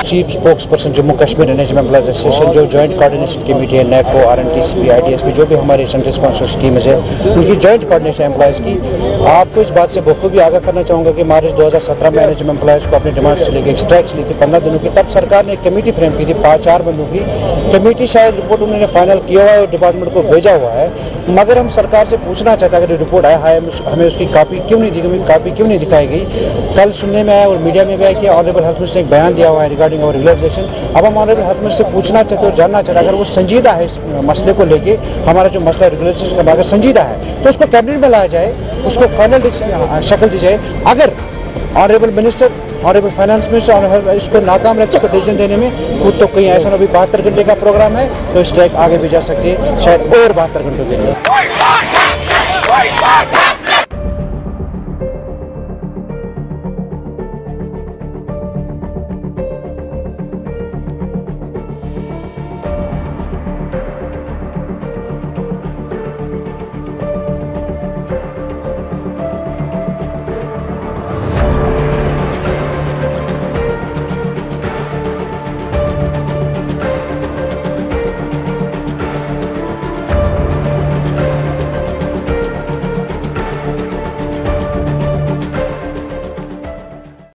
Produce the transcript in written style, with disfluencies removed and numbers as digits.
Chief spokes person Jammu Kashmir NHM employees association, जो joint coordination committee है, NACO, RNTCP, ITSP, जो भी हमारे सेंट्रल स्पॉन्सर स्कीम्स है, उनकी जॉइंट कोऑर्डिनेशन एम्प्लॉयज़ की। आपको इस बात से बखूबी आगाह करना चाहूँगा कि मार्च 2017 में NHM एम्प्लॉयज़ को अपनी डिमांड से लेकर स्ट्राइक्स ली थी 15 दिनों की। तब सरकार ने एक कमेटी फ्रेम की थी 4 बंदों की कमेटी। शायद रिपोर्ट उन्होंने फाइनल किया हुआ है और डिपार्टमेंट को भेजा हुआ है, मगर हम सरकार से पूछना चाहते हैं, अगर रिपोर्ट आया है हमें उसकी कॉपी क्यों नहीं दिखाई गई। कल सुनने में आया और मीडिया में भी आया कि ऑनरेबल हेल्थ मिनिस्टर ने एक बयान दिया हुआ है रिगार्डिंग और रेगुलराइजेशन। अब हम ऑनरेबल हेल्थ मिनिस्टर से पूछना चाहते हैं और जानना चाहते हैं, अगर वो संजीदा है इस मसले को लेके, हमारा जो मसला रेगुलराइजेशन का अगर संजीदा है तो उसको कैबिनेट में लाया जाए, उसको फाइनल शक्ल दी जाए। अगर honourable minister, honourable finance minister इसको नाकाम रहते इसको डिसीजन देने में खुद, तो कहीं ऐसा ना, अभी 72 घंटे का प्रोग्राम है तो स्ट्राइक आगे भी जा सकती है, शायद और 72 घंटों के लिए।